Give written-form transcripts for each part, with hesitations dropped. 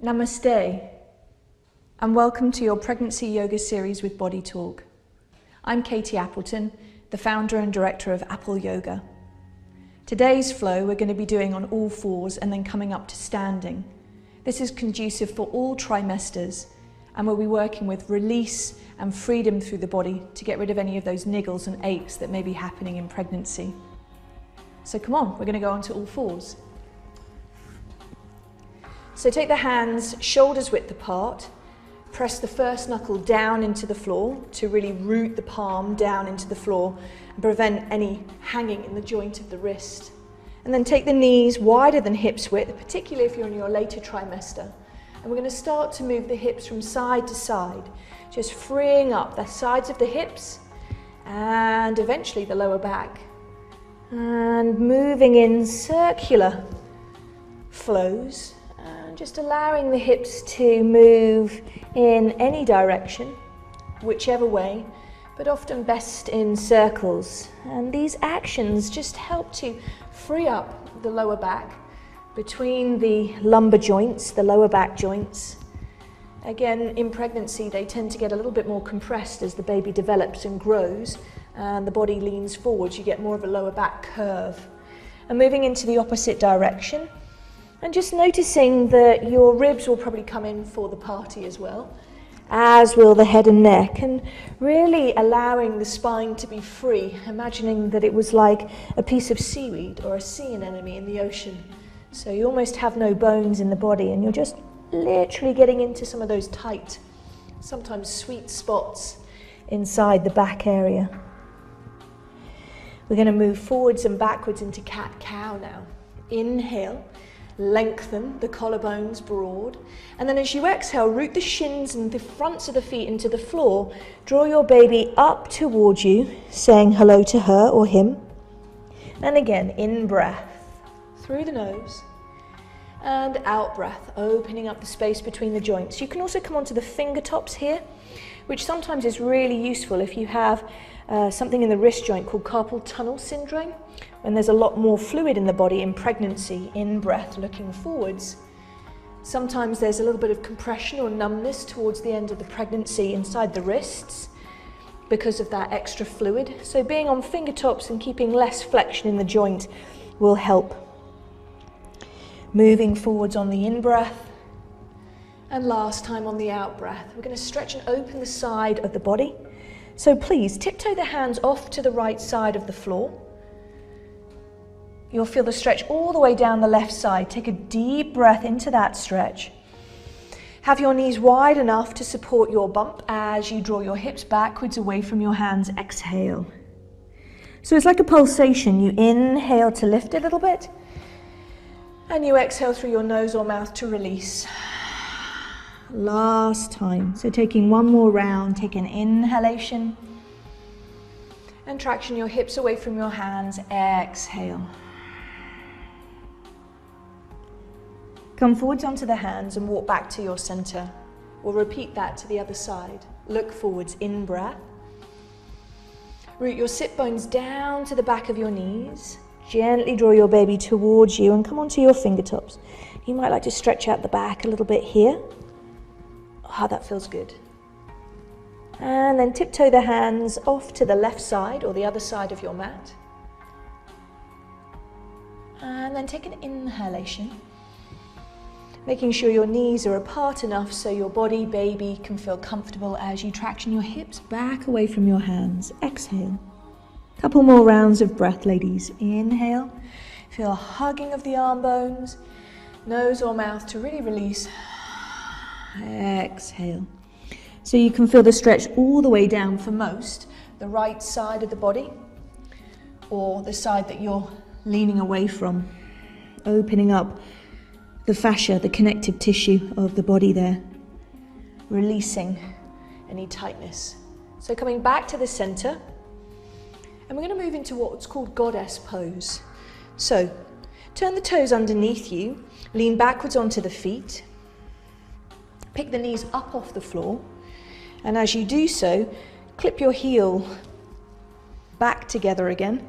Namaste, and welcome to your Pregnancy Yoga series with Body Talk. I'm Katie Appleton, the founder and director of Apple Yoga. Today's flow we're going to be doing on all fours and then coming up to standing. This is conducive for all trimesters, and we'll be working with release and freedom through the body to get rid of any of those niggles and aches that may be happening in pregnancy. So come on, we're going to go on to all fours. So take the hands shoulders width apart, press the first knuckle down into the floor to really root the palm down into the floor and prevent any hanging in the joint of the wrist. And then take the knees wider than hips width, particularly if you're in your later trimester. And we're going to start to move the hips from side to side, just freeing up the sides of the hips and eventually the lower back. And moving in circular flows. Just allowing the hips to move in any direction, whichever way, but often best in circles. And these actions just help to free up the lower back between the lumbar joints, the lower back joints. Again, in pregnancy, they tend to get a little bit more compressed as the baby develops and grows and the body leans forwards. You get more of a lower back curve. And moving into the opposite direction. And just noticing that your ribs will probably come in for the party as well, as will the head and neck, and really allowing the spine to be free, imagining that it was like a piece of seaweed or a sea anemone in the ocean. So you almost have no bones in the body and you're just literally getting into some of those tight, sometimes sweet spots inside the back area. We're going to move forwards and backwards into cat-cow now. Inhale. Lengthen the collarbones broad, and then as you exhale, root the shins and the fronts of the feet into the floor. Draw your baby up towards you, saying hello to her or him. And again, in breath through the nose and out breath, opening up the space between the joints. You can also come onto the fingertips here, which sometimes is really useful if you have something in the wrist joint called carpal tunnel syndrome, when there's a lot more fluid in the body in pregnancy. In breath, looking forwards. Sometimes there's a little bit of compression or numbness towards the end of the pregnancy inside the wrists because of that extra fluid. So being on fingertips and keeping less flexion in the joint will help. Moving forwards on the in-breath. And last time on the out-breath. We're going to stretch and open the side of the body. So please tiptoe the hands off to the right side of the floor. You'll feel the stretch all the way down the left side. Take a deep breath into that stretch. Have your knees wide enough to support your bump as you draw your hips backwards away from your hands. Exhale. So it's like a pulsation. You inhale to lift a little bit, and you exhale through your nose or mouth to release. Last time. So taking one more round, take an inhalation and traction your hips away from your hands. Exhale. Come forwards onto the hands and walk back to your center. We'll repeat that to the other side. Look forwards, in breath. Root your sit bones down to the back of your knees. Gently draw your baby towards you and come onto your fingertips. You might like to stretch out the back a little bit here. Oh, that feels good. And then tiptoe the hands off to the left side or the other side of your mat. And then take an inhalation, making sure your knees are apart enough so your body, baby, can feel comfortable as you traction your hips back away from your hands. Exhale. Couple more rounds of breath, ladies. Inhale. Feel a hugging of the arm bones, nose or mouth to really release. Exhale. So you can feel the stretch all the way down for most, the right side of the body or the side that you're leaning away from, opening up the fascia, the connective tissue of the body there, releasing any tightness. So coming back to the center, and we're going to move into what's called goddess pose. So turn the toes underneath you, lean backwards onto the feet, pick the knees up off the floor, and as you do so, clip your heel back together again,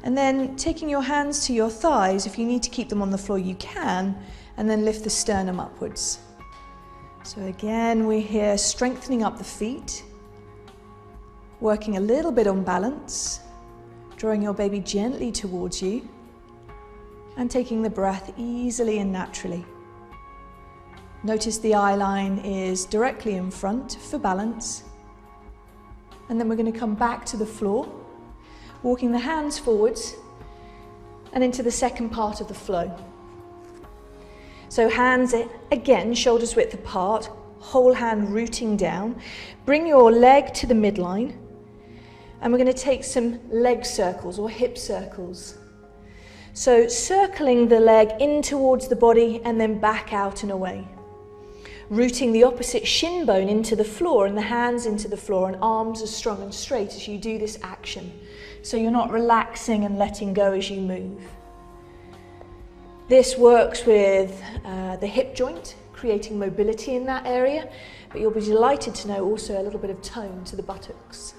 and then taking your hands to your thighs, if you need to keep them on the floor you can, and then lift the sternum upwards. So again, we're here strengthening up the feet, working a little bit on balance, drawing your baby gently towards you, and taking the breath easily and naturally. Notice the eye line is directly in front for balance. And then we're going to come back to the floor, walking the hands forwards and into the second part of the flow. So hands again, shoulders width apart, whole hand rooting down. Bring your leg to the midline, and we're going to take some leg circles or hip circles. So circling the leg in towards the body and then back out and away. Rooting the opposite shin bone into the floor and the hands into the floor, and arms as strong and straight as you do this action. So you're not relaxing and letting go as you move. This works with the hip joint, creating mobility in that area, but you'll be delighted to know also a little bit of tone to the buttocks.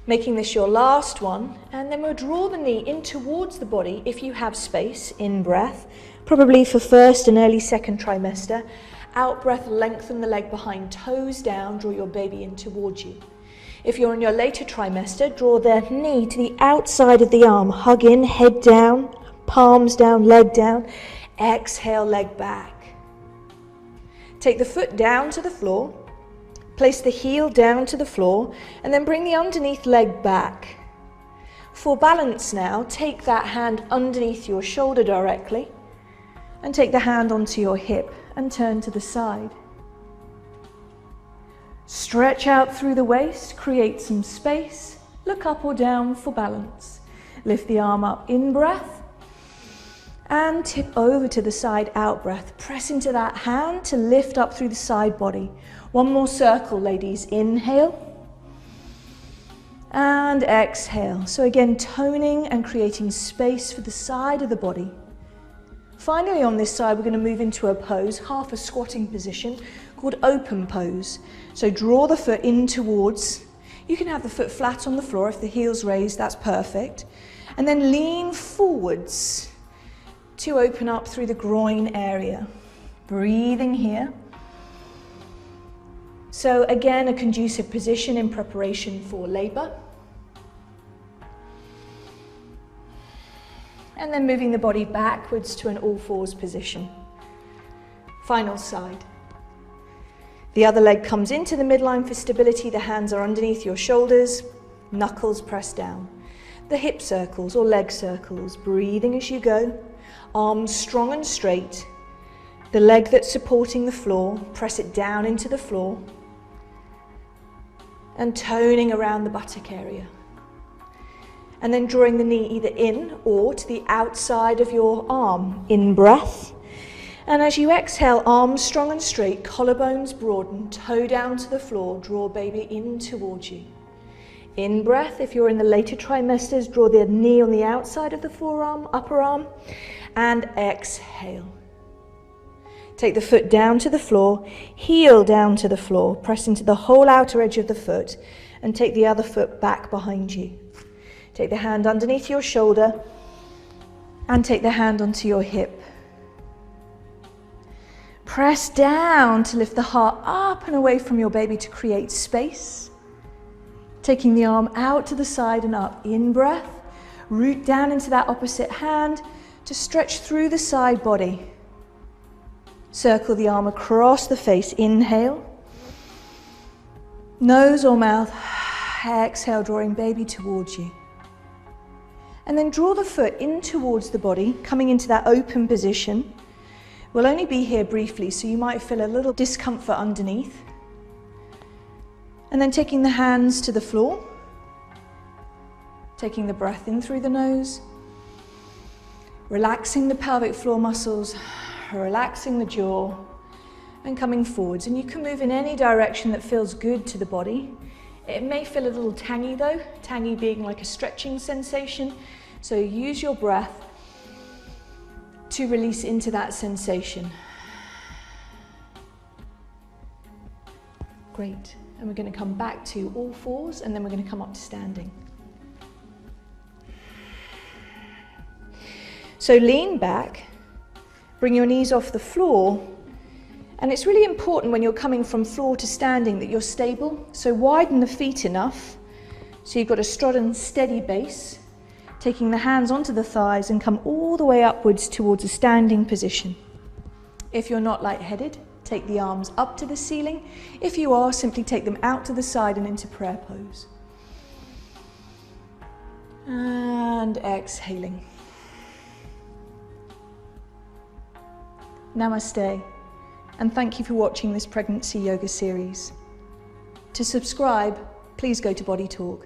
Making this your last one, and then we'll draw the knee in towards the body if you have space, in breath, probably for first and early second trimester. Out breath, lengthen the leg behind, toes down, draw your baby in towards you. If you're in your later trimester, draw the knee to the outside of the arm, hug in, head down, palms down, leg down, exhale, leg back. Take the foot down to the floor, place the heel down to the floor, and then bring the underneath leg back. For balance now, take that hand underneath your shoulder directly, and take the hand onto your hip and turn to the side. Stretch out through the waist, create some space, look up or down for balance. Lift the arm up, in breath, and tip over to the side, out breath. Press into that hand to lift up through the side body. One more circle, ladies. Inhale and exhale. So again, toning and creating space for the side of the body. Finally, on this side, we're going to move into a pose, half a squatting position, called open pose. So draw the foot in towards. You can have the foot flat on the floor. If the heel's raised, that's perfect. And then lean forwards to open up through the groin area. Breathing here. So again, a conducive position in preparation for labour. And then moving the body backwards to an all fours position. Final side. The other leg comes into the midline for stability. The hands are underneath your shoulders, knuckles pressed down. The hip circles or leg circles, breathing as you go. Arms strong and straight. The leg that's supporting the floor, press it down into the floor. And toning around the buttock area. And then drawing the knee either in or to the outside of your arm, in breath. And as you exhale, arms strong and straight, collarbones broaden, toe down to the floor, draw baby in towards you. In breath, if you're in the later trimesters, draw the knee on the outside of the forearm, upper arm, and exhale. Take the foot down to the floor, heel down to the floor, press into the whole outer edge of the foot, and take the other foot back behind you. Take the hand underneath your shoulder, and take the hand onto your hip. Press down to lift the heart up and away from your baby to create space. Taking the arm out to the side and up, in breath, root down into that opposite hand to stretch through the side body. Circle the arm across the face, inhale. Nose or mouth, exhale, drawing baby towards you. And then draw the foot in towards the body, coming into that open position. We'll only be here briefly, so you might feel a little discomfort underneath. And then taking the hands to the floor, taking the breath in through the nose, relaxing the pelvic floor muscles, relaxing the jaw, and coming forwards. And you can move in any direction that feels good to the body. It may feel a little tangy though, tangy being like a stretching sensation. So use your breath to release into that sensation. Great. And we're going to come back to all fours, and then we're going to come up to standing. So lean back, bring your knees off the floor, And it's really important when you're coming from floor to standing that you're stable. So widen the feet enough so you've got a Strodden steady base, taking the hands onto the thighs and come all the way upwards towards a standing position. If you're not lightheaded, take the arms up to the ceiling. If you are, simply take them out to the side and into prayer pose. And exhaling. Namaste, and thank you for watching this pregnancy yoga series. To subscribe, please go to Body Talk.